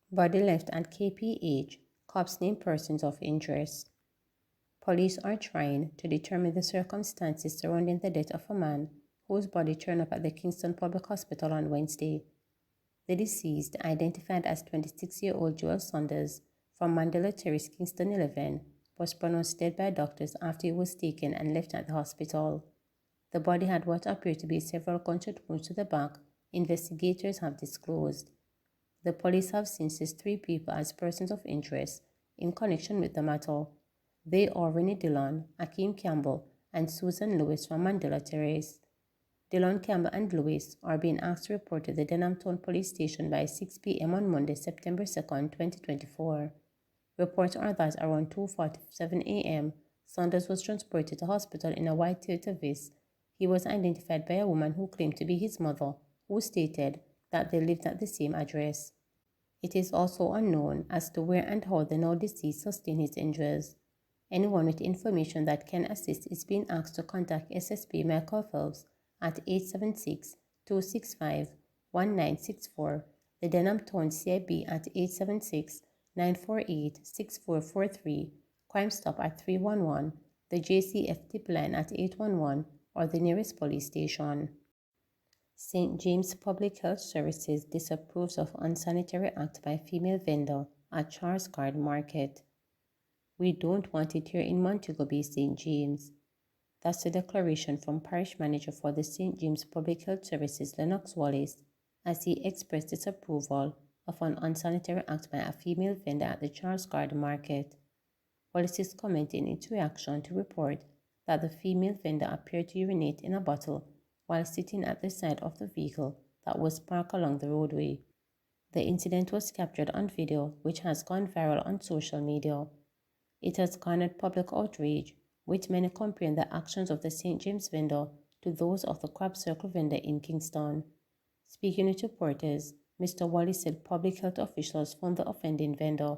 Body left at KPH, cops name persons of interest. Police are trying to determine the circumstances surrounding the death of a man whose body turned up at the Kingston Public Hospital on Wednesday. The deceased, identified as 26-year-old Joel Saunders from Mandela Terrace, Kingston 11, was pronounced dead by doctors after he was taken and left at the hospital. The body had what appeared to be several gunshot wounds to the back, investigators have disclosed. The police have since seized 3 people as persons of interest in connection with the matter. They are Rennie Dillon, Akeem Campbell, and Susan Lewis from Mandela Terrace. Dillon, Campbell, and Lewis are being asked to report to the Denham Town Police Station by 6 p.m. on Monday, September 2, 2024. Reports are that around 2:47 a.m., Saunders was transported to hospital in a white Toyota Viz. He was identified by a woman who claimed to be his mother, who stated that they lived at the same address. It is also unknown as to where and how the now deceased sustained his injuries. Anyone with information that can assist is being asked to contact SSP Michael Phelps at 876-265-1964, the Denham Town CIB at 876-948-6443, Crime Stop at 311, the JCF tip line at 811, or the nearest police station. St. James Public Health Services disapproves of unsanitary act by female vendor at Charles Garden Market. We don't want it here in Montego Bay, St. James. That's the declaration from Parish Manager for the St. James Public Health Services, Lennox Wallace, as he expressed disapproval of an unsanitary act by a female vendor at the Charles Garden Market. Wallace is commenting in reaction to report that the female vendor appeared to urinate in a bottle while sitting at the side of the vehicle that was parked along the roadway. The incident was captured on video, which has gone viral on social media. It has garnered public outrage, with many comparing the actions of the St. James vendor to those of the Crab Circle vendor in Kingston. Speaking with reporters, Mr. Wallace said public health officials found the offending vendor.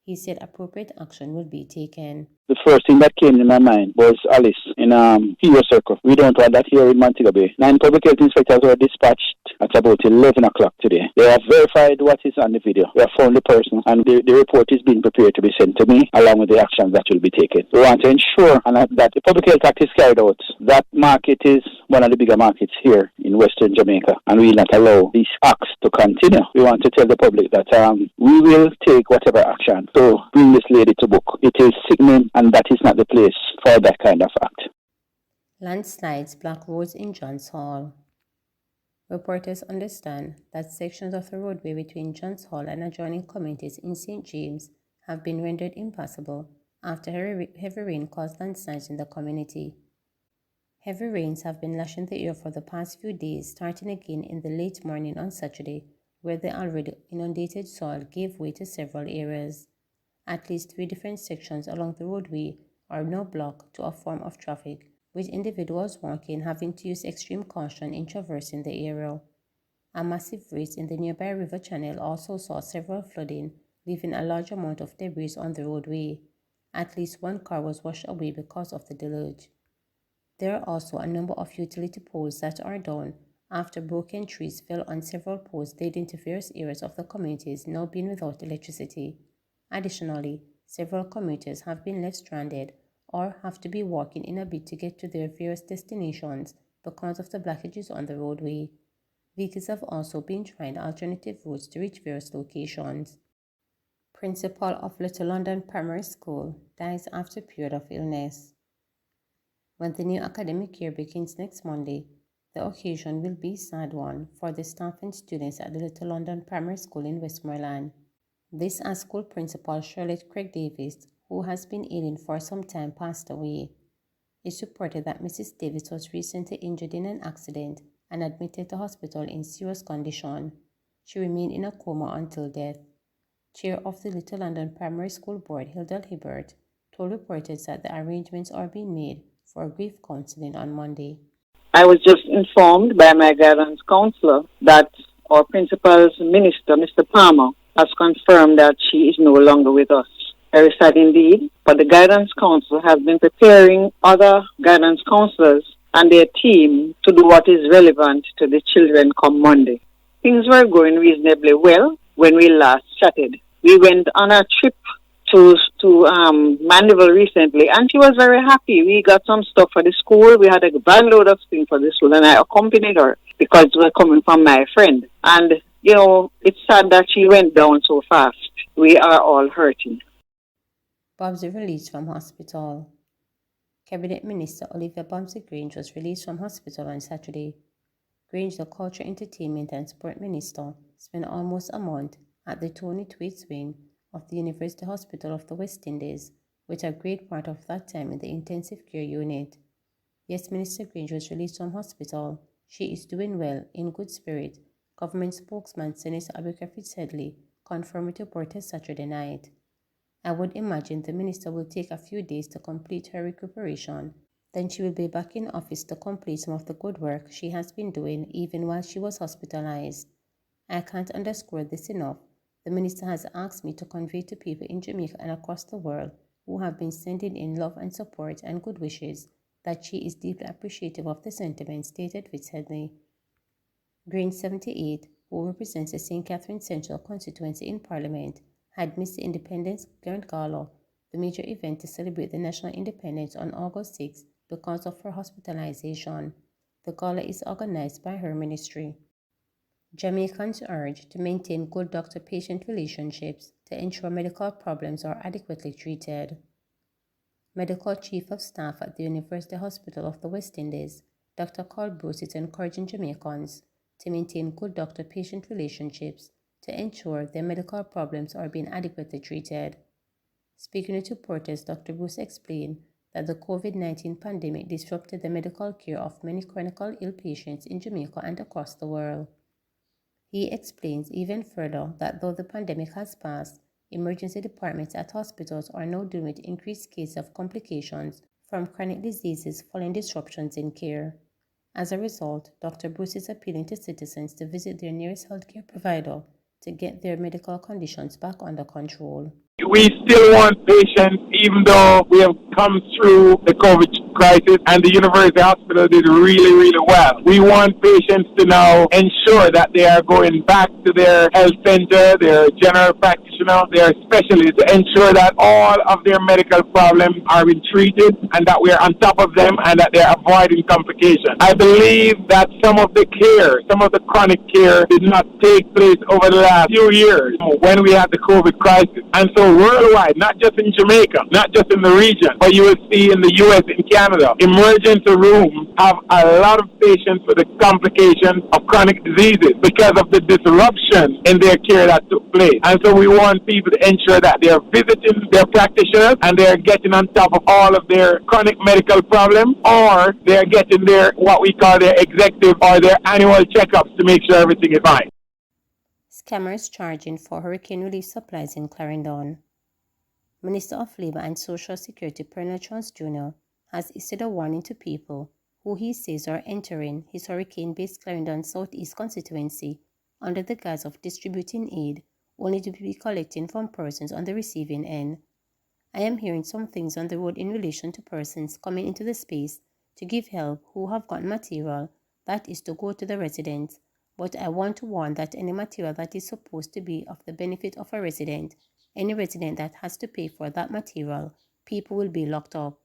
He said appropriate action will be taken. The first thing that came to my mind was Alice in Hero Circle. We don't want that here in Montego Bay. 9 public health inspectors were dispatched at about 11 o'clock today. They have verified what is on the video. We have found the person, and the report is being prepared to be sent to me along with the actions that will be taken. We want to ensure that the Public Health Act is carried out. That market is one of the bigger markets here in Western Jamaica, and we will not allow these acts to continue. We want to tell the public that we will take whatever action to bring this lady to book. It is sickening, and that is not the place for that kind of act. Landslides block roads in Johns Hall. Reporters understand that sections of the roadway between Johns Hall and adjoining communities in St. James have been rendered impassable after heavy rain caused landslides in the community. Heavy rains have been lashing the air for the past few days, starting again in the late morning on Saturday, where the already inundated soil gave way to several areas. At least 3 different sections along the roadway are now blocked to a form of traffic, with individuals walking having to use extreme caution in traversing the area. A massive race in the nearby river channel also saw several flooding, leaving a large amount of debris on the roadway. At least 1 car was washed away because of the deluge. There are also a number of utility poles that are down after broken trees fell on several poles, leading to various areas of the communities now being without electricity. Additionally, several commuters have been left stranded or have to be walking in a bid to get to their various destinations because of the blockages on the roadway. Vehicles have also been trying alternative routes to reach various locations. Principal of Little London Primary School dies after a period of illness. When the new academic year begins next Monday, the occasion will be a sad one for the staff and students at the Little London Primary School in Westmoreland. This as school principal Charlotte Craig Davis, who has been ailing for some time, passed away. It's reported that Mrs. Davis was recently injured in an accident and admitted to hospital in serious condition. She remained in a coma until death. Chair of the Little London Primary School Board, Hilda Hibbert, told reporters that the arrangements are being made for grief counseling on Monday. I was just informed by my guidance counselor that our principal's minister, Mr. Palmer, has confirmed that she is no longer with us. Very sad indeed. But the Guidance Council has been preparing other guidance counselors and their team to do what is relevant to the children come Monday. Things were going reasonably well when we last chatted. We went on a trip to Mandeville recently, and she was very happy. We got some stuff for the school. We had a van load of things for the school, and I accompanied her because it was coming from my friend. And, you know, it's sad that she went down so fast. We are all hurting. Bobsy released from hospital. Cabinet Minister Olivia Bobsy Grange was released from hospital on Saturday. Grange, the Culture, Entertainment and Sport Minister, spent almost a month at the Tony Thwaites wing of the University Hospital of the West Indies, with a great part of that time in the intensive care unit. Yes, Minister Grange was released from hospital. She is doing well, in good spirit, government spokesman Senator Abigail Fitzhedley confirmed with reporters Saturday night. I would imagine the minister will take a few days to complete her recuperation. Then she will be back in office to complete some of the good work she has been doing even while she was hospitalized. I can't underscore this enough. The minister has asked me to convey to people in Jamaica and across the world who have been sending in love and support and good wishes that she is deeply appreciative of the sentiments, stated Fitzhedley. Grange, 78, who represents the St. Catherine Central constituency in Parliament, had missed the Independence Grand Gala, the major event to celebrate the national independence on August 6 because of her hospitalization. The gala is organized by her ministry. Jamaicans urged to maintain good doctor-patient relationships to ensure medical problems are adequately treated. Medical Chief of Staff at the University Hospital of the West Indies, Dr. Carl Bruce, is encouraging Jamaicans to maintain good doctor-patient relationships to ensure their medical problems are being adequately treated. Speaking with reporters, Dr. Bruce explained that the COVID-19 pandemic disrupted the medical care of many chronically ill patients in Jamaica and across the world. He explains even further that though the pandemic has passed, emergency departments at hospitals are now dealing with increased cases of complications from chronic diseases following disruptions in care. As a result, Dr. Bruce is appealing to citizens to visit their nearest healthcare provider to get their medical conditions back under control. We still want patients, even though we have come through the COVID crisis and the University Hospital did really, really well. We want patients to now ensure that they are going back to their health center, their general practitioner, their specialist, to ensure that all of their medical problems are being treated and that we are on top of them and that they are avoiding complications. I believe that some of the care, some of the chronic care did not take place over the last few years when we had the COVID crisis. And so worldwide, not just in Jamaica, not just in the region, but you will see in the U.S., in Canada, emergency rooms have a lot of patients with the complications of chronic diseases because of the disruption in their care that took place. And so we want people to ensure that they are visiting their practitioners and they are getting on top of all of their chronic medical problems, or they are getting their, what we call their executive or their annual checkups to make sure everything is fine. Scammers charging for hurricane relief supplies in Clarendon. Minister of Labour and Social Security Pernell Charles Jr. has issued a warning to people who he says are entering his hurricane-based Clarendon Southeast constituency under the guise of distributing aid, only to be collecting from persons on the receiving end. I am hearing some things on the road in relation to persons coming into the space to give help who have got material that is to go to the residents. But I want to warn that any material that is supposed to be of the benefit of a resident, any resident that has to pay for that material, people will be locked up.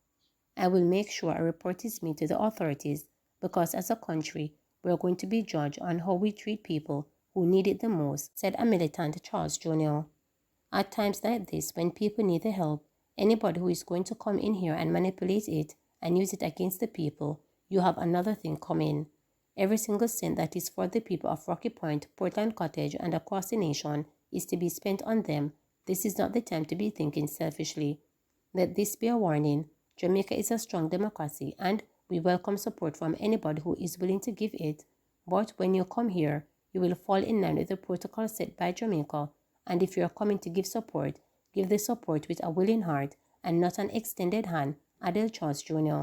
I will make sure a report is made to the authorities because as a country, we are going to be judged on how we treat people who need it the most, said a militant Charles Jr. At times like this, when people need the help, anybody who is going to come in here and manipulate it and use it against the people, you have another thing coming. Every single cent that is for the people of Rocky Point, Portland Cottage, and across the nation is to be spent on them. This is not the time to be thinking selfishly. Let this be a warning. Jamaica is a strong democracy, and we welcome support from anybody who is willing to give it. But when you come here, you will fall in line with the protocol set by Jamaica, and if you are coming to give the support with a willing heart and not an extended hand, added Charles Jr.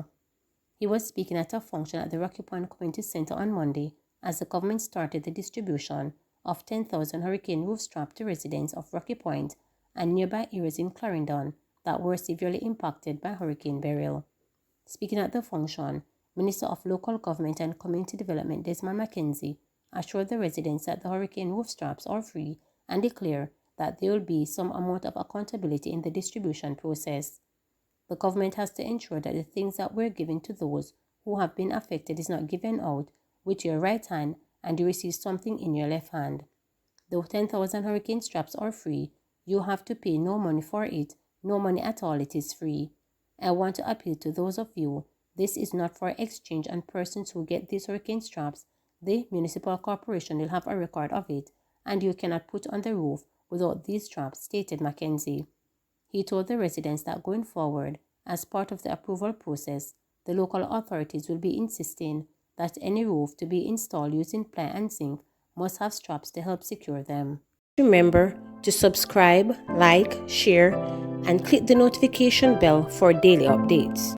He was speaking at a function at the Rocky Point Community Center on Monday as the government started the distribution of 10,000 hurricane roof straps to residents of Rocky Point and nearby areas in Clarendon that were severely impacted by Hurricane Beryl. Speaking at the function, Minister of Local Government and Community Development Desmond McKenzie assured the residents that the hurricane roof straps are free and declared that there will be some amount of accountability in the distribution process. The government has to ensure that the things that were given to those who have been affected is not given out with your right hand and you receive something in your left hand. Though 10,000 hurricane straps are free, you have to pay no money for it, no money at all, it is free. I want to appeal to those of you, this is not for exchange, and persons who get these hurricane straps, the municipal corporation will have a record of it and you cannot put on the roof without these straps, stated McKenzie. He told the residents that going forward, as part of the approval process, the local authorities will be insisting that any roof to be installed using ply and zinc must have straps to help secure them. Remember to subscribe, like, share, and click the notification bell for daily updates.